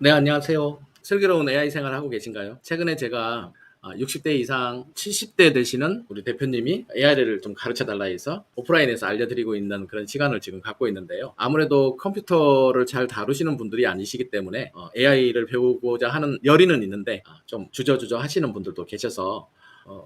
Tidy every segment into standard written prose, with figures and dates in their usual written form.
네, 안녕하세요. 슬기로운 AI 생활 하고 계신가요? 최근에 제가 60대 이상 70대 되시는 우리 대표님이 AI를 좀 가르쳐 달라 해서 오프라인에서 알려드리고 있는 그런 시간을 지금 갖고 있는데요. 아무래도 컴퓨터를 잘 다루시는 분들이 아니시기 때문에 AI를 배우고자 하는 열의는 있는데 좀 주저주저 하시는 분들도 계셔서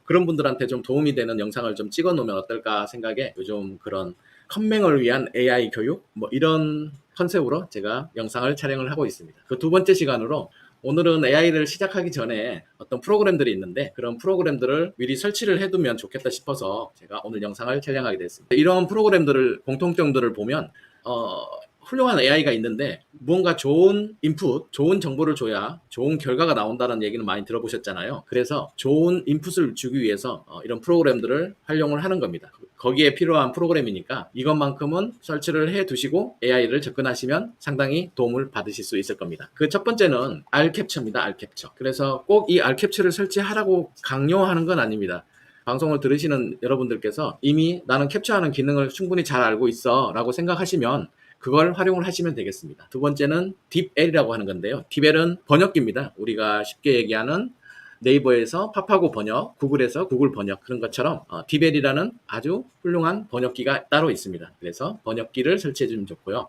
그런 분들한테 좀 도움이 되는 영상을 좀 찍어 놓으면 어떨까 생각에 요즘 그런 컴맹을 위한 AI 교육 뭐 이런 컨셉으로 제가 영상을 촬영을 하고 있습니다. 그 두 번째 시간으로 오늘은 AI를 시작하기 전에 어떤 프로그램들이 있는데 그런 프로그램들을 미리 설치를 해두면 좋겠다 싶어서 제가 오늘 영상을 촬영하게 됐습니다. 이런 프로그램들을 공통점들을 보면 훌륭한 AI가 있는데 무언가 좋은 인풋, 좋은 정보를 줘야 좋은 결과가 나온다는 얘기는 많이 들어보셨잖아요. 그래서 좋은 인풋을 주기 위해서 이런 프로그램들을 활용을 하는 겁니다. 거기에 필요한 프로그램이니까 이것만큼은 설치를 해 두시고 AI를 접근하시면 상당히 도움을 받으실 수 있을 겁니다. 그 첫 번째는 R캡처입니다. R캡처. 그래서 꼭 이 R캡처를 설치하라고 강요하는 건 아닙니다. 방송을 들으시는 여러분들께서 이미 나는 캡처하는 기능을 충분히 잘 알고 있어 라고 생각하시면 그걸 활용을 하시면 되겠습니다. 두 번째는 딥L이라고 하는 건데요. 딥L은 번역기입니다. 우리가 쉽게 얘기하는 네이버에서 팝하고 번역, 구글에서 구글 번역 그런 것처럼 딥L이라는 아주 훌륭한 번역기가 따로 있습니다. 그래서 번역기를 설치해 주면 좋고요.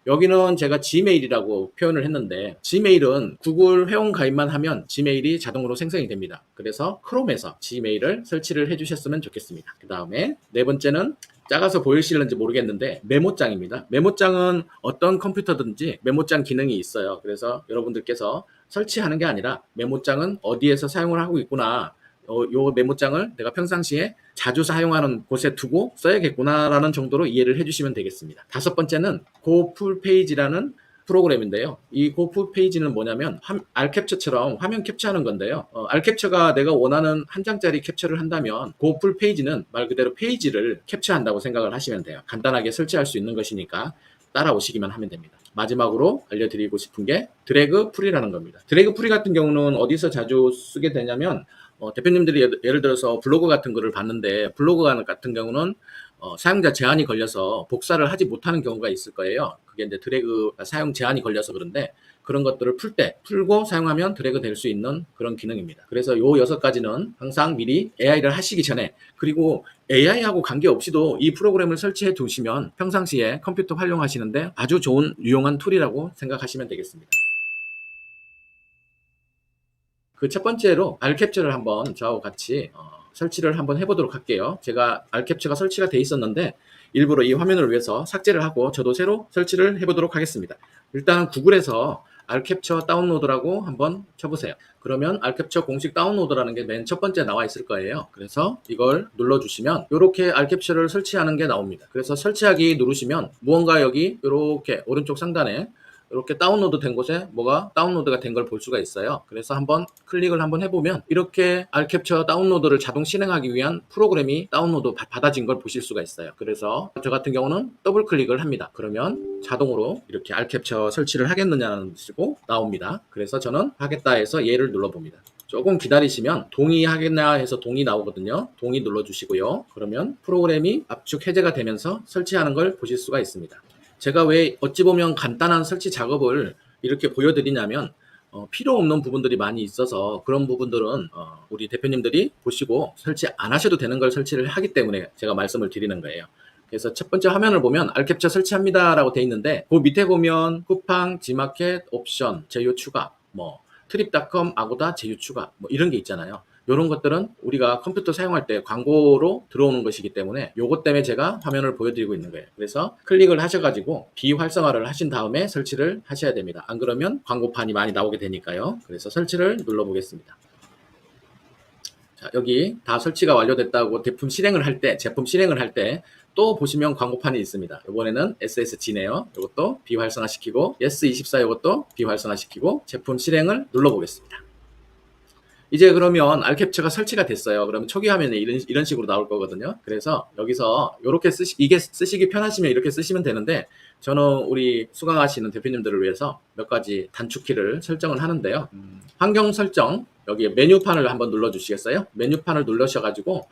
여기는 제가 지메일이라고 표현을 했는데 지메일은 구글 회원 가입만 하면 지메일이 자동으로 생성이 됩니다. 그래서 크롬에서 지메일을 설치를 해주셨으면 좋겠습니다. 그 다음에 네 번째는 작아서 보이실는지 모르겠는데 메모장입니다. 메모장은 어떤 컴퓨터든지 메모장 기능이 있어요. 그래서 여러분들께서 설치하는 게 아니라 메모장은 어디에서 사용을 하고 있구나, 요 메모장을 내가 평상시에 자주 사용하는 곳에 두고 써야겠구나라는 정도로 이해를 해주시면 되겠습니다. 다섯 번째는 고풀페이지라는 프로그램인데요. 이 고풀페이지는 뭐냐면 R캡처처럼 화면 캡처하는 건데요. R캡처가 내가 원하는 한 장짜리 캡처를 한다면 고풀페이지는 말 그대로 페이지를 캡처한다고 생각을 하시면 돼요. 간단하게 설치할 수 있는 것이니까 따라오시기만 하면 됩니다. 마지막으로 알려드리고 싶은 게 드래그 풀이라는 겁니다. 드래그 풀이 같은 경우는 어디서 자주 쓰게 되냐면 대표님들이 예를 들어서 블로그 같은 거를 봤는데 블로그 같은 경우는 사용자 제한이 걸려서 복사를 하지 못하는 경우가 있을 거예요. 그게 이제 드래그 사용 제한이 걸려서 그런데 그런 것들을 풀고 사용하면 드래그 될 수 있는 그런 기능입니다. 그래서 요 6가지는 항상 미리 AI를 하시기 전에, 그리고 AI하고 관계없이도 이 프로그램을 설치해 두시면 평상시에 컴퓨터 활용하시는데 아주 좋은 유용한 툴이라고 생각하시면 되겠습니다. 그 첫 번째로 R캡처를 한번 저하고 같이 설치를 한번 해보도록 할게요. 제가 R캡처가 설치가 돼 있었는데 일부러 이 화면을 위해서 삭제를 하고 저도 새로 설치를 해보도록 하겠습니다. 일단 구글에서 R캡처 다운로드라고 한번 쳐보세요. 그러면 R캡처 공식 다운로드라는 게 맨 첫 번째 나와 있을 거예요. 그래서 이걸 눌러주시면 이렇게 R캡처를 설치하는 게 나옵니다. 그래서 설치하기 누르시면 무언가 여기 이렇게 오른쪽 상단에 이렇게 다운로드 된 곳에 뭐가 다운로드가 된 걸 볼 수가 있어요. 그래서 한번 클릭을 한번 해보면 이렇게 R캡처 다운로드를 자동 실행하기 위한 프로그램이 다운로드 받아진 걸 보실 수가 있어요. 그래서 저 같은 경우는 더블 클릭을 합니다. 그러면 자동으로 이렇게 R캡처 설치를 하겠느냐는 쓰고 나옵니다. 그래서 저는 하겠다 해서 얘를 눌러봅니다. 조금 기다리시면 동의하겠나 해서 동의 나오거든요. 동의 눌러주시고요. 그러면 프로그램이 압축 해제가 되면서 설치하는 걸 보실 수가 있습니다. 제가 왜 어찌 보면 간단한 설치 작업을 이렇게 보여드리냐면 필요 없는 부분들이 많이 있어서 그런 부분들은 우리 대표님들이 보시고 설치 안 하셔도 되는 걸 설치를 하기 때문에 제가 말씀을 드리는 거예요. 그래서 첫 번째 화면을 보면 R캡처 설치합니다 라고 돼 있는데 그 밑에 보면 쿠팡, 지마켓, 옵션, 제휴 추가, 뭐 트립닷컴, 아고다, 제휴 추가 뭐 이런 게 있잖아요. 이런 것들은 우리가 컴퓨터 사용할 때 광고로 들어오는 것이기 때문에 요것 때문에 제가 화면을 보여드리고 있는 거예요. 그래서 클릭을 하셔가지고 비활성화를 하신 다음에 설치를 하셔야 됩니다. 안 그러면 광고판이 많이 나오게 되니까요. 그래서 설치를 눌러보겠습니다. 자, 여기 다 설치가 완료됐다고 제품 실행을 할 때 또 보시면 광고판이 있습니다. 이번에는 SSG네요. 이것도 비활성화시키고 yes24 이것도 비활성화시키고 제품 실행을 눌러보겠습니다. 이제 그러면 R캡처가 설치가 됐어요. 그러면 초기 화면에 이런 식으로 나올 거거든요. 그래서 여기서 이렇게 쓰시기 편하시면 이렇게 쓰시면 되는데 저는 우리 수강하시는 대표님들을 위해서 몇 가지 단축키를 설정을 하는데요. 환경 설정, 여기 메뉴판을 한번 눌러주시겠어요? 메뉴판을 누르셔가지고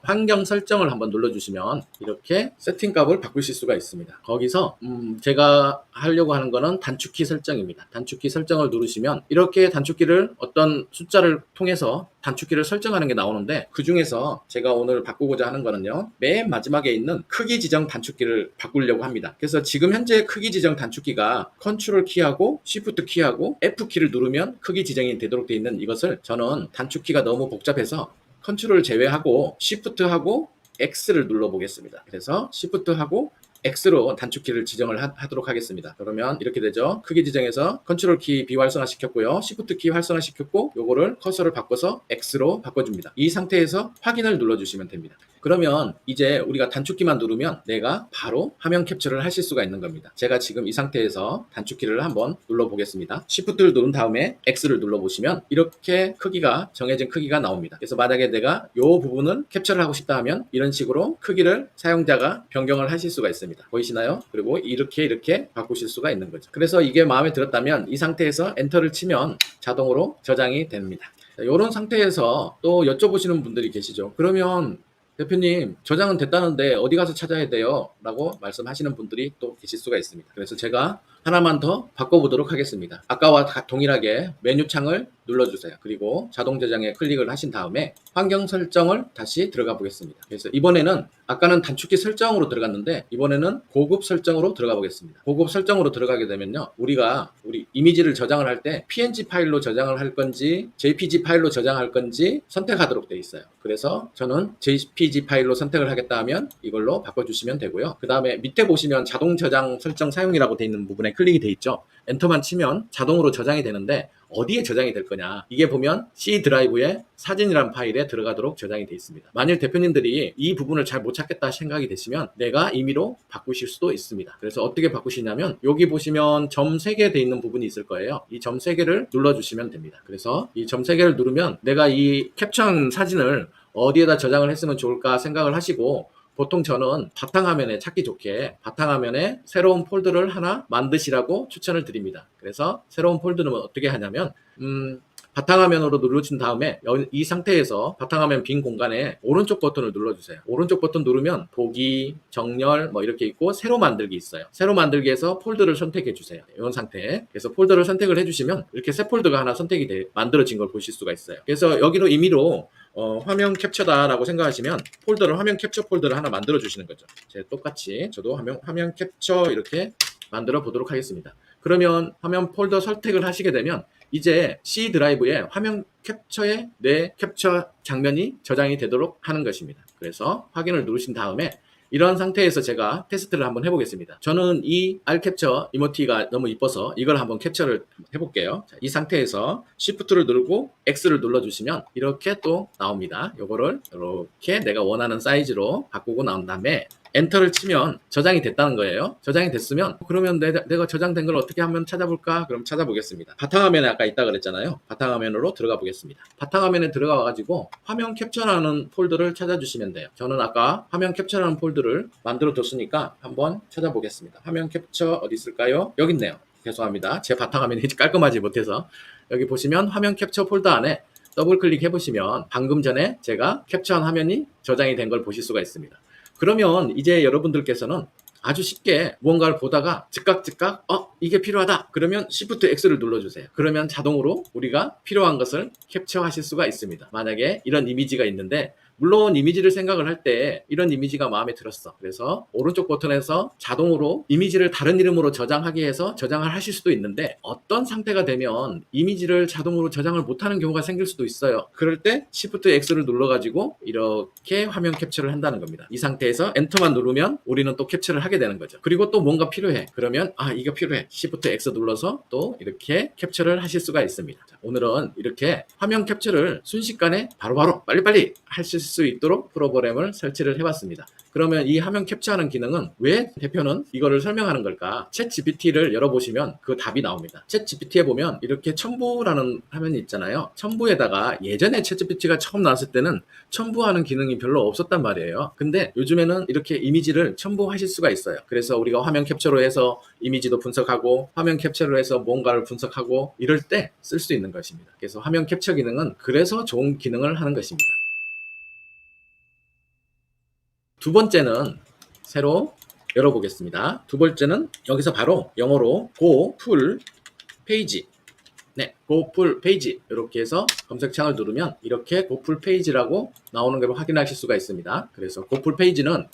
환경 설정을 한번 눌러주시면 이렇게 세팅값을 바꾸실 수가 있습니다. 거기서 제가 하려고 하는 거는 단축키 설정입니다. 단축키 설정을 누르시면 이렇게 단축키를 어떤 숫자를 통해서 단축키를 설정하는 게 나오는데, 그 중에서 제가 오늘 바꾸고자 하는 거는요, 맨 마지막에 있는 크기 지정 단축키를 바꾸려고 합니다. 그래서 지금 현재 크기 지정 단축키가 컨트롤 키하고 쉬프트 키하고 F 키를 누르면 크기 지정이 되도록 되어 있는 이것을, 저는 단축키가 너무 복잡해서 컨트롤 제외하고 쉬프트하고 X를 눌러 보겠습니다. 그래서 쉬프트하고 X로 단축키를 지정을 하도록 하겠습니다. 그러면 이렇게 되죠. 크기 지정에서 컨트롤 키 비활성화 시켰고요. 시프트 키 활성화 시켰고, 요거를 커서를 바꿔서 X로 바꿔줍니다. 이 상태에서 확인을 눌러주시면 됩니다. 그러면 이제 우리가 단축키만 누르면 내가 바로 화면 캡처를 하실 수가 있는 겁니다. 제가 지금 이 상태에서 단축키를 한번 눌러보겠습니다. Shift를 누른 다음에 X를 눌러보시면 이렇게 크기가, 정해진 크기가 나옵니다. 그래서 만약에 내가 이 부분을 캡처를 하고 싶다 하면 이런 식으로 크기를 사용자가 변경을 하실 수가 있습니다. 보이시나요? 그리고 이렇게 바꾸실 수가 있는 거죠. 그래서 이게 마음에 들었다면 이 상태에서 엔터를 치면 자동으로 저장이 됩니다. 이런 상태에서 또 여쭤보시는 분들이 계시죠. 그러면 대표님, 저장은 됐다는데 어디 가서 찾아야 돼요? 라고 말씀하시는 분들이 또 계실 수가 있습니다. 그래서 제가 하나만 더 바꿔보도록 하겠습니다. 아까와 동일하게 메뉴창을 눌러주세요. 그리고 자동 저장에 클릭을 하신 다음에 환경 설정을 다시 들어가 보겠습니다. 그래서 이번에는, 아까는 단축키 설정으로 들어갔는데 이번에는 고급 설정으로 들어가 보겠습니다. 고급 설정으로 들어가게 되면요, 우리 이미지를 저장을 할 때 PNG 파일로 저장을 할 건지 JPG 파일로 저장할 건지 선택하도록 되어 있어요. 그래서 저는 JPG 파일로 선택을 하겠다 하면 이걸로 바꿔주시면 되고요. 그 다음에 밑에 보시면 자동 저장 설정 사용이라고 되어 있는 부분에 클릭이 되어 있죠. 엔터만 치면 자동으로 저장이 되는데 어디에 저장이 될 거냐, 이게 보면 C 드라이브에 사진이라는 파일에 들어가도록 저장이 되어 있습니다. 만일 대표님들이 이 부분을 잘 못 찾겠다 생각이 되시면 내가 임의로 바꾸실 수도 있습니다. 그래서 어떻게 바꾸시냐면 여기 보시면 점 3개 되어 있는 부분이 있을 거예요. 이 점 3개를 눌러주시면 됩니다. 그래서 이 점 3개를 누르면 내가 이 캡처한 사진을 어디에다 저장을 했으면 좋을까 생각을 하시고, 보통 저는 바탕화면에 찾기 좋게 바탕화면에 새로운 폴더를 하나 만드시라고 추천을 드립니다. 그래서 새로운 폴더는 어떻게 하냐면 바탕화면으로 누르신 다음에 이 상태에서 바탕화면 빈 공간에 오른쪽 버튼을 눌러주세요. 오른쪽 버튼 누르면 보기, 정렬 뭐 이렇게 있고 새로 만들기 있어요. 새로 만들기에서 폴더를 선택해 주세요. 이런 상태. 그래서 폴더를 선택을 해주시면 이렇게 새 폴더가 하나 선택이 만들어진 걸 보실 수가 있어요. 그래서 여기로 임의로 화면 캡처다라고 생각하시면 화면 캡처 폴더를 하나 만들어 주시는 거죠. 똑같이 저도 화면 캡처 이렇게 만들어 보도록 하겠습니다. 그러면 화면 폴더 선택을 하시게 되면 이제 C 드라이브에 화면 캡처에 내 캡처 장면이 저장이 되도록 하는 것입니다. 그래서 확인을 누르신 다음에 이런 상태에서 제가 테스트를 한번 해보겠습니다. 저는 이 알캡처 이모티가 너무 이뻐서 이걸 한번 캡처를 해볼게요. 자, 이 상태에서 Shift를 누르고 X를 눌러주시면 이렇게 또 나옵니다. 요거를 이렇게 내가 원하는 사이즈로 바꾸고 나온 다음에 엔터를 치면 저장이 됐다는 거예요. 저장이 됐으면 그러면 내가 저장된 걸 어떻게 한번 찾아볼까? 그럼 찾아보겠습니다. 바탕화면에 아까 있다 그랬잖아요. 바탕화면으로 들어가 보겠습니다. 바탕화면에 들어가 가지고 화면 캡처라는 폴더를 찾아주시면 돼요. 저는 아까 화면 캡처라는 폴더를 만들어 뒀으니까 한번 찾아보겠습니다. 화면 캡처 어디 있을까요? 여기 있네요. 죄송합니다. 제 바탕화면이 깔끔하지 못해서. 여기 보시면 화면 캡처 폴더 안에 더블 클릭해 보시면 방금 전에 제가 캡처한 화면이 저장이 된 걸 보실 수가 있습니다. 그러면 이제 여러분들께서는 아주 쉽게 무언가를 보다가 즉각 이게 필요하다 그러면 Shift X를 눌러주세요. 그러면 자동으로 우리가 필요한 것을 캡처하실 수가 있습니다. 만약에 이런 이미지가 있는데, 물론 이미지를 생각을 할 때 이런 이미지가 마음에 들었어. 그래서 오른쪽 버튼에서 자동으로 이미지를 다른 이름으로 저장하게 해서 저장을 하실 수도 있는데, 어떤 상태가 되면 이미지를 자동으로 저장을 못하는 경우가 생길 수도 있어요. 그럴 때 Shift X를 눌러가지고 이렇게 화면 캡처를 한다는 겁니다. 이 상태에서 엔터만 누르면 우리는 또 캡처를 하게 되는 거죠. 그리고 또 뭔가 필요해. 그러면 이거 필요해. Shift X 눌러서 또 이렇게 캡처를 하실 수가 있습니다. 자, 오늘은 이렇게 화면 캡처를 순식간에 바로바로 빨리빨리 하실 수 있도록 프로그램을 설치를 해봤습니다. 그러면 이 화면 캡처하는 기능은 왜 대표는 이거를 설명하는 걸까? 챗 GPT를 열어보시면 그 답이 나옵니다. 챗 GPT에 보면 이렇게 첨부라는 화면이 있잖아요. 첨부에다가 예전에 챗 GPT가 처음 나왔을 때는 첨부하는 기능이 별로 없었단 말이에요. 근데 요즘에는 이렇게 이미지를 첨부하실 수가 있어요. 그래서 우리가 화면 캡처로 해서 이미지도 분석하고 화면 캡처로 해서 뭔가를 분석하고 이럴 때 쓸 수 있는 것입니다. 그래서 화면 캡처 기능은 그래서 좋은 기능을 하는 것입니다. 두 번째는 새로 열어보겠습니다. 두 번째는 여기서 바로 영어로 go full page, 네, go full page 이렇게 해서 검색창을 누르면 이렇게 go full page라고 나오는 걸 확인하실 수가 있습니다. 그래서 go full page는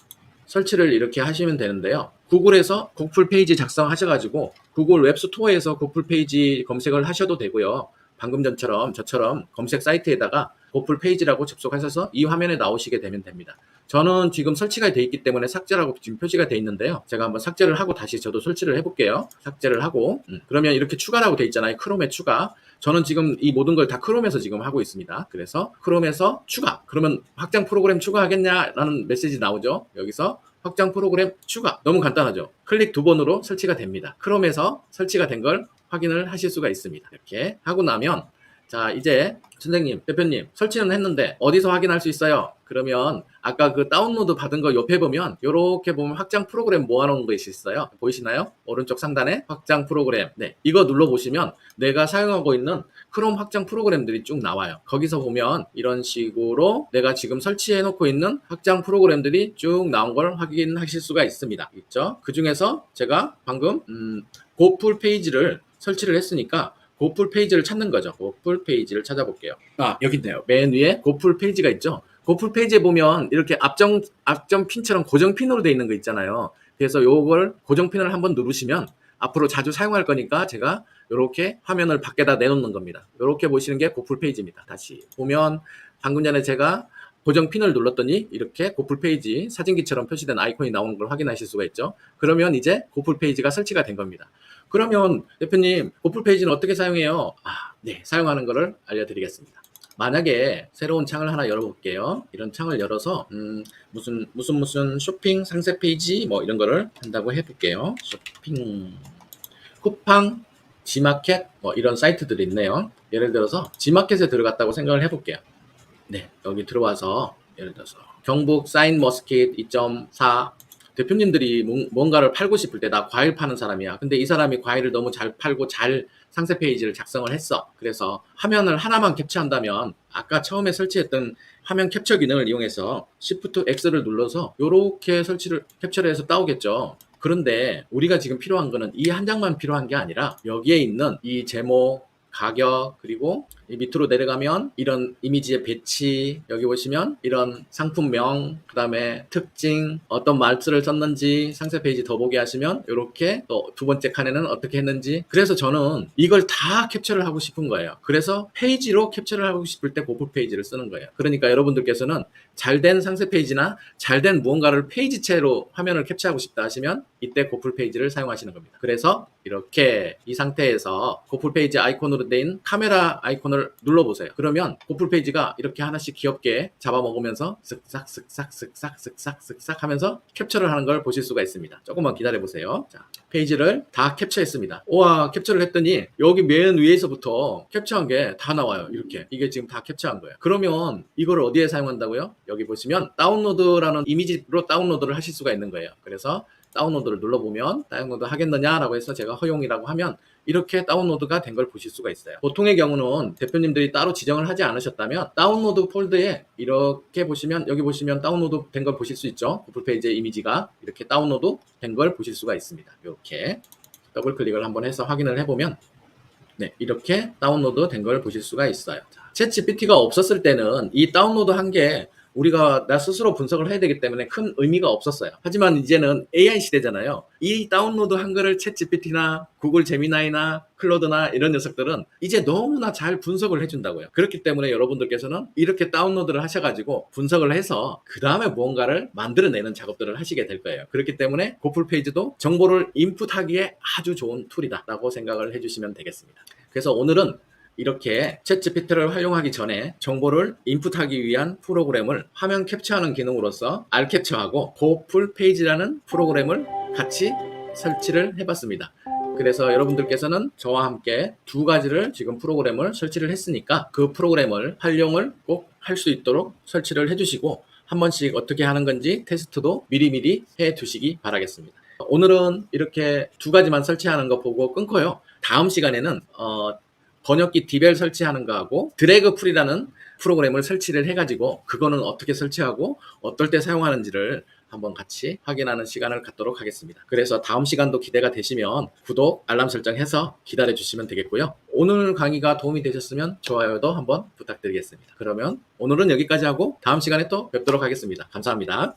설치를 이렇게 하시면 되는데요. 구글에서 go full page 작성하셔가지고 구글 웹스토어에서 go full page 검색을 하셔도 되고요. 방금 전처럼 저처럼 검색 사이트에다가 go full page라고 접속하셔서 이 화면에 나오시게 되면 됩니다. 저는 지금 설치가 되어 있기 때문에 삭제라고 지금 표시가 되어 있는데요. 제가 한번 삭제를 하고 다시 저도 설치를 해볼게요. 삭제를 하고 그러면 이렇게 추가라고 되어 있잖아요. 크롬에 추가. 저는 지금 이 모든 걸 다 크롬에서 지금 하고 있습니다. 그래서 크롬에서 추가. 그러면 확장 프로그램 추가하겠냐라는 메시지 나오죠. 여기서 확장 프로그램 추가. 너무 간단하죠. 클릭 2번으로 설치가 됩니다. 크롬에서 설치가 된 걸 확인을 하실 수가 있습니다. 이렇게 하고 나면 자, 이제 선생님, 대표님 설치는 했는데 어디서 확인할 수 있어요? 그러면 아까 그 다운로드 받은 거 옆에 보면 이렇게 보면 확장 프로그램 모아놓은 것이 있어요. 보이시나요? 오른쪽 상단에 확장 프로그램. 네, 이거 눌러보시면 내가 사용하고 있는 크롬 확장 프로그램들이 쭉 나와요. 거기서 보면 이런 식으로 내가 지금 설치해 놓고 있는 확장 프로그램들이 쭉 나온 걸 확인하실 수가 있습니다. 있죠? 그 중에서 제가 방금 고풀 페이지를 설치를 했으니까 고풀 페이지를 찾는 거죠. 고풀 페이지를 찾아볼게요. 아, 여기 있네요. 맨 위에 고풀 페이지가 있죠. 고풀 페이지에 보면 이렇게 앞점 핀처럼 고정 핀으로 되어 있는 거 있잖아요. 그래서 요걸 고정 핀을 한번 누르시면 앞으로 자주 사용할 거니까 제가 이렇게 화면을 밖에다 내놓는 겁니다. 이렇게 보시는 게 고풀 페이지입니다. 다시 보면 방금 전에 제가 고정 핀을 눌렀더니 이렇게 고풀 페이지 사진기처럼 표시된 아이콘이 나오는 걸 확인하실 수가 있죠. 그러면 이제 고풀 페이지가 설치가 된 겁니다. 그러면 대표님 고풀 페이지는 어떻게 사용해요? 네, 사용하는 것을 알려드리겠습니다. 만약에 새로운 창을 하나 열어볼게요. 이런 창을 열어서 무슨 쇼핑 상세 페이지 뭐 이런 거를 한다고 해볼게요. 쇼핑 쿠팡 지마켓 뭐 이런 사이트들이 있네요. 예를 들어서 지마켓에 들어갔다고 생각을 해볼게요. 네, 여기 들어와서 예를 들어서 경북 사인 머스킷 2.4 대표님들이 뭔가를 팔고 싶을 때 나 과일 파는 사람이야. 근데 이 사람이 과일을 너무 잘 팔고 잘 상세 페이지를 작성을 했어. 그래서 화면을 하나만 캡처한다면 아까 처음에 설치했던 화면 캡처 기능을 이용해서 Shift X를 눌러서 이렇게 캡처를 해서 따오겠죠. 그런데 우리가 지금 필요한 거는 이 한 장만 필요한 게 아니라 여기에 있는 이 제목, 가격, 그리고 이 밑으로 내려가면 이런 이미지의 배치, 여기 보시면 이런 상품명, 그 다음에 특징, 어떤 말투를 썼는지 상세 페이지 더 보게 하시면 이렇게 또 두 번째 칸에는 어떻게 했는지. 그래서 저는 이걸 다 캡처를 하고 싶은 거예요. 그래서 페이지로 캡처를 하고 싶을 때 고풀 페이지를 쓰는 거예요. 그러니까 여러분들께서는 잘된 상세 페이지나 잘된 무언가를 페이지체로 화면을 캡처하고 싶다 하시면 이때 고풀 페이지를 사용하시는 겁니다. 그래서 이렇게 이 상태에서 고풀 페이지 아이콘으로 된 카메라 아이콘을 눌러보세요. 그러면 고풀 페이지가 이렇게 하나씩 귀엽게 잡아먹으면서 쓱싹 하면서 캡처를 하는 걸 보실 수가 있습니다. 조금만 기다려보세요. 자, 페이지를 다 캡처했습니다. 우와, 캡처를 했더니 여기 맨 위에서부터 캡처한 게 다 나와요. 이렇게. 이게 지금 다 캡처한 거예요. 그러면 이걸 어디에 사용한다고요? 여기 보시면 다운로드라는 이미지로 다운로드를 하실 수가 있는 거예요. 그래서 다운로드를 눌러보면 다운로드 하겠느냐라고 해서 제가 허용이라고 하면 이렇게 다운로드가 된 걸 보실 수가 있어요. 보통의 경우는 대표님들이 따로 지정을 하지 않으셨다면 다운로드 폴더에 이렇게 보시면 여기 보시면 다운로드 된 걸 보실 수 있죠. 고풀 페이지의 이미지가 이렇게 다운로드 된 걸 보실 수가 있습니다. 이렇게 더블 클릭을 한번 해서 확인을 해보면 네, 이렇게 다운로드 된 걸 보실 수가 있어요. 챗 GPT가 없었을 때는 이 다운로드 한 게 우리가 나 스스로 분석을 해야 되기 때문에 큰 의미가 없었어요. 하지만 이제는 AI 시대잖아요. 이 다운로드 한 거를 챗 GPT나 구글 제미나이나 클로드나 이런 녀석들은 이제 너무나 잘 분석을 해준다고요. 그렇기 때문에 여러분들께서는 이렇게 다운로드를 하셔가지고 분석을 해서 그 다음에 무언가를 만들어내는 작업들을 하시게 될 거예요. 그렇기 때문에 고풀 페이지도 정보를 인풋하기에 아주 좋은 툴이다 라고 생각을 해주시면 되겠습니다. 그래서 오늘은 이렇게 챗GPT를 활용하기 전에 정보를 인풋하기 위한 프로그램을 화면 캡처하는 기능으로서 알캡처하고 고풀 페이지라는 프로그램을 같이 설치를 해봤습니다. 그래서 여러분들께서는 저와 함께 두 가지를 지금 프로그램을 설치를 했으니까 그 프로그램을 활용을 꼭 할 수 있도록 설치를 해주시고 한 번씩 어떻게 하는 건지 테스트도 미리미리 해 두시기 바라겠습니다. 오늘은 이렇게 두 가지만 설치하는 거 보고 끊고요. 다음 시간에는 번역기 디벨 설치하는 거하고 드래그 풀이라는 프로그램을 설치를 해가지고 그거는 어떻게 설치하고 어떨 때 사용하는지를 한번 같이 확인하는 시간을 갖도록 하겠습니다. 그래서 다음 시간도 기대가 되시면 구독, 알람 설정해서 기다려 주시면 되겠고요. 오늘 강의가 도움이 되셨으면 좋아요도 한번 부탁드리겠습니다. 그러면 오늘은 여기까지 하고 다음 시간에 또 뵙도록 하겠습니다. 감사합니다.